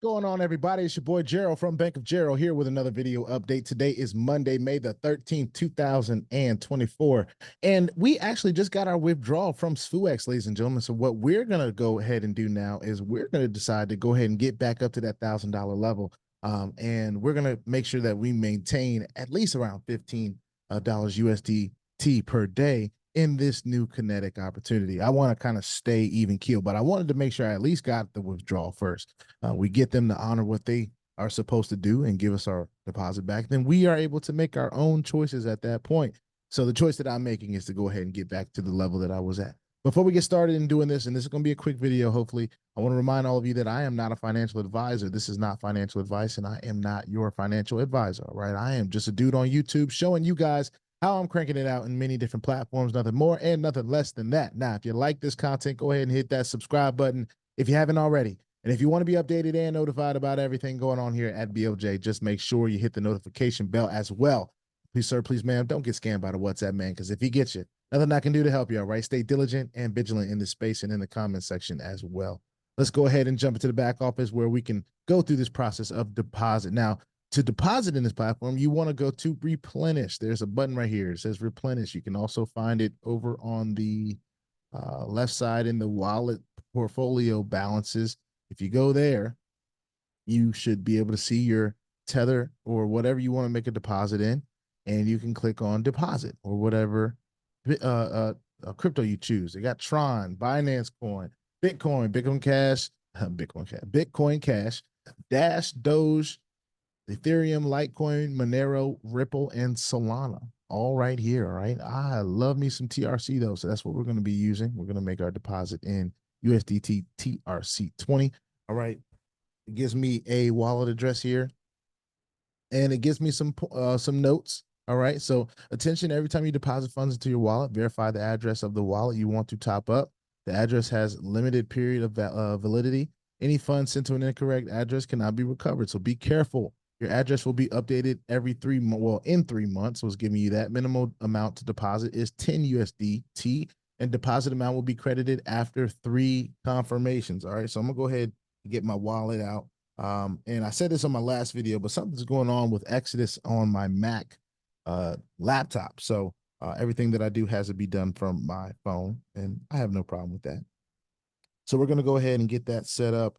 Going on, everybody? It's your boy Gerald from Bank of Gerald here with another video update. Today is Monday, May the 13th, 2024. And we actually just got our withdrawal from Svuex, ladies and gentlemen. So what we're going to go ahead and do now is we're going to decide to go ahead and get back up to that $1,000 level. And we're going to make sure that we maintain at least around $15 USDT per day in this new Kinetic opportunity. I want to kind of stay even keel, but I wanted to make sure I at least got the withdrawal first. We get them to honor what they are supposed to do and give us our deposit back. Then we are able to make our own choices at that point. So the choice that I'm making is to go ahead and get back to the level that I was at. Before we get started in doing this, and this is going to be a quick video, hopefully, I want to remind all of you that I am not a financial advisor. This is not financial advice, and I am not your financial advisor, right? I am just a dude on YouTube showing you guys how I'm cranking it out in many different platforms, nothing more and nothing less than that. Now, if you like this content, go ahead and hit that subscribe button if you haven't already. And if you want to be updated and notified about everything going on here at BOJ, just make sure you hit the notification bell as well. Please, sir, please, ma'am, don't get scammed by the WhatsApp man, because if he gets you, nothing I can do to help you, all right? Stay diligent and vigilant in this space and in the comment section as well. Let's go ahead and jump into the back office where we can go through this process of deposit. Now, to deposit in this platform, you want to go to replenish. There's a button right here. It says replenish. You can also find it over on the left side in the wallet portfolio balances. If you go there, you should be able to see your Tether or whatever you want to make a deposit in, and you can click on deposit or whatever crypto you choose. They got Tron, Binance Coin, Bitcoin Cash, Bitcoin Cash, Dash, Doge, Ethereum, Litecoin, Monero, Ripple, and Solana, all right here. All right. I love me some TRC though. So that's what we're going to be using. We're going to make our deposit in USDT TRC20. All right. It gives me a wallet address here, and it gives me some notes. All right. So attention, every time you deposit funds into your wallet, verify the address of the wallet you want to top up. The address has limited period of validity. Any funds sent to an incorrect address cannot be recovered. So be careful. Your address will be updated every 3 months. Well, in 3 months, so it's giving you that. Minimum amount to deposit is 10 USDT, and deposit amount will be credited after 3 confirmations. All right, so I'm gonna go ahead and get my wallet out. And I said this on my last video, but something's going on with Exodus on my Mac laptop. So everything that I do has to be done from my phone, and I have no problem with that. So we're gonna go ahead and get that set up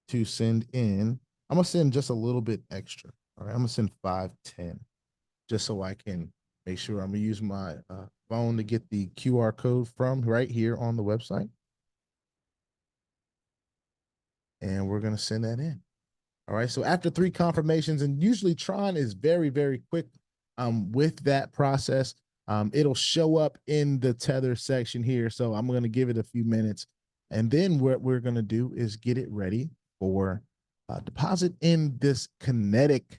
to send in. I'm gonna send just a little bit extra. All right, I'm gonna send 510 just so I can make sure. I'm gonna use my phone to get the QR code from right here on the website, and we're gonna send that in. All right, so after 3 confirmations, and usually Tron is very, very quick with that process. It'll show up in the Tether section here, so I'm gonna give it a few minutes, and then what we're gonna do is get it ready for deposit in this Kinetic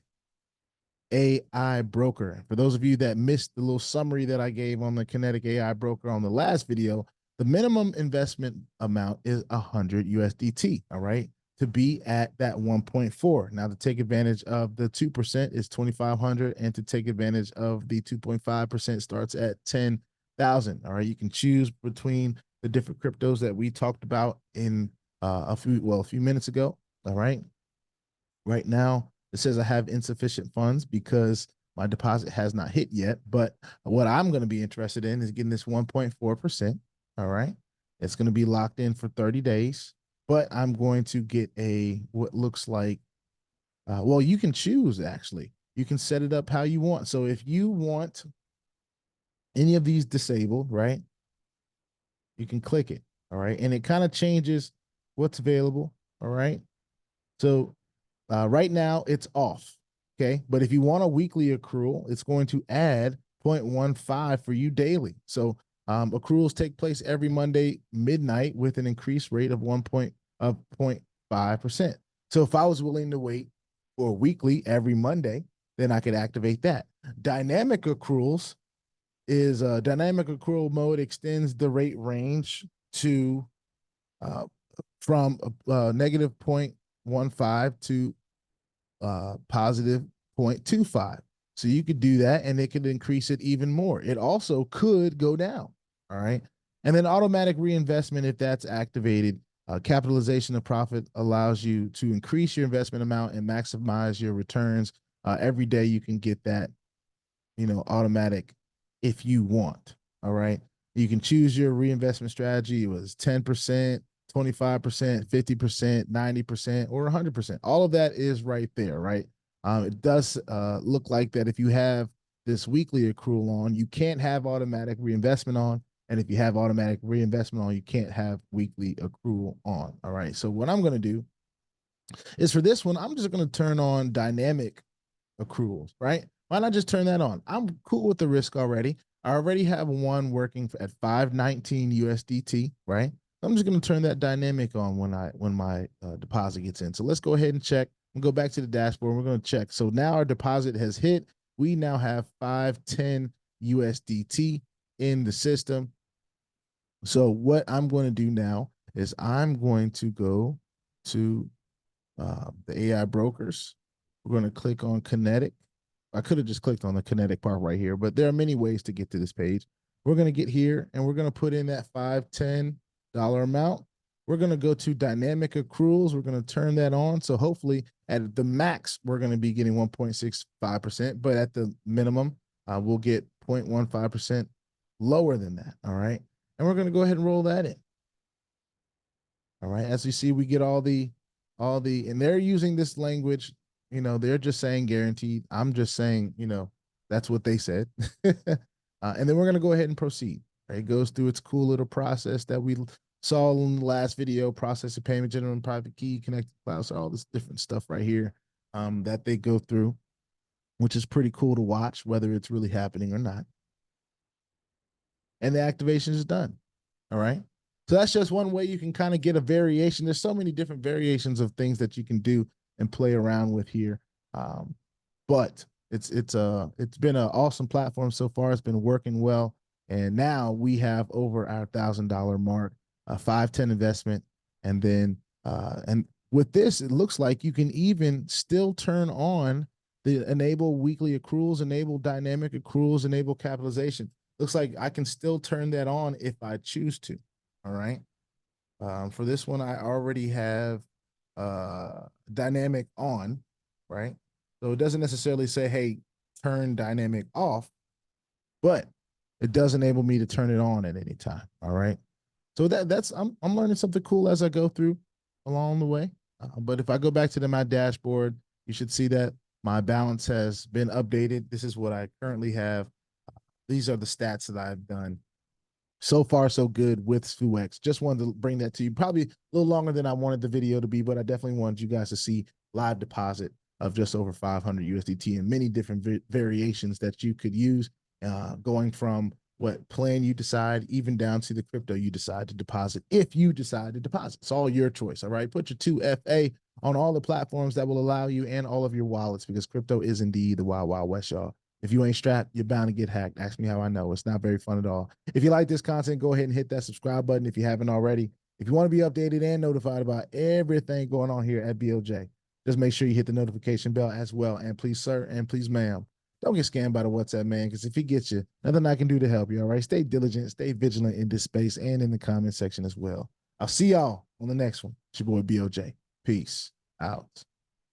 AI broker. For those of you that missed the little summary that I gave on the Kinetic AI broker on the last video, the minimum investment amount is 100 USDT, all right, to be at that 1.4. Now, to take advantage of the 2% is 2,500, and to take advantage of the 2.5% starts at 10,000. All right, you can choose between the different cryptos that we talked about in a few minutes ago. All right. Right now, it says I have insufficient funds because my deposit has not hit yet. But what I'm going to be interested in is getting this 1.4%. All right. It's going to be locked in for 30 days. But I'm going to get what looks like, well, you can choose, actually. You can set it up how you want. So if you want any of these disabled, right, you can click it. All right. And it kind of changes what's available. All right. So right now it's off, okay? But if you want a weekly accrual, it's going to add 0.15 for you daily. So accruals take place every Monday midnight with an increased rate of 0.5%. So if I was willing to wait for weekly every Monday, then I could activate that. Dynamic accruals is dynamic accrual mode extends the rate range to from negative 0.15 to positive 0.25. So you could do that, and it could increase it even more. It also could go down. All right. And then automatic reinvestment, if that's activated, Capitalization of profit allows you to increase your investment amount and maximize your returns. Every day you can get that, automatic if you want. All right. You can choose your reinvestment strategy. It was 10%, 25%, 50%, 90%, or 100%. All of that is right there, right? It does look like that if you have this weekly accrual on, you can't have automatic reinvestment on. And if you have automatic reinvestment on, you can't have weekly accrual on. All right. So what I'm going to do is for this one, I'm just going to turn on dynamic accruals, right? Why not just turn that on? I'm cool with the risk already. I already have one working at 519 USDT, right? I'm just going to turn that dynamic on when my deposit gets in. So let's go ahead and check and go back to the dashboard. We're going to check. So now our deposit has hit. We now have 510 USDT in the system. So what I'm going to do now is I'm going to go to the AI brokers. We're going to click on Kinetic. I could have just clicked on the Kinetic part right here, but there are many ways to get to this page. We're going to get here and we're going to put in that $510 amount. We're going to go to dynamic accruals. We're going to turn that on. So hopefully at the max, we're going to be getting 1.65%, but at the minimum, we'll get 0.15% lower than that. All right. And we're going to go ahead and roll that in. All right. As you see, we get and they're using this language, they're just saying guaranteed. I'm just saying, that's what they said. And then we're going to go ahead and proceed. Right? It goes through its cool little process that we saw in the last video, process of payment, general and private key, connected cloud, so all this different stuff right here that they go through, which is pretty cool to watch, whether it's really happening or not. And the activation is done. All right. So that's just one way you can kind of get a variation. There's so many different variations of things that you can do and play around with here. But it's been an awesome platform so far. It's been working well. And now we have over our $1,000 mark, a 510 investment. And then, and with this, it looks like you can even still turn on the enable weekly accruals, enable dynamic accruals, enable capitalization. Looks like I can still turn that on if I choose to. All right. For this one, I already have dynamic on, right? So it doesn't necessarily say, hey, turn dynamic off, but it does enable me to turn it on at any time. All right. So I'm learning something cool as I go through along the way. But if I go back to my dashboard, you should see that my balance has been updated. This is what I currently have. These are the stats that I've done. So far, so good with Svuex. Just wanted to bring that to you. Probably a little longer than I wanted the video to be, but I definitely wanted you guys to see live deposit of just over 500 USDT and many different variations that you could use, going from what plan you decide, even down to the crypto you decide to deposit, if you decide to deposit. It's all your choice, all right? Put your 2FA on all the platforms that will allow you and all of your wallets, because crypto is indeed the wild, wild west, y'all. If you ain't strapped, you're bound to get hacked. Ask me how I know. It's not very fun at all. If you like this content, go ahead and hit that subscribe button if you haven't already. If you want to be updated and notified about everything going on here at BOJ, just make sure you hit the notification bell as well. And please, sir, and please, ma'am, don't get scammed by the WhatsApp man, because if he gets you, nothing I can do to help you, all right? Stay diligent, stay vigilant in this space and in the comment section as well. I'll see y'all on the next one. It's your boy BOJ. Peace out.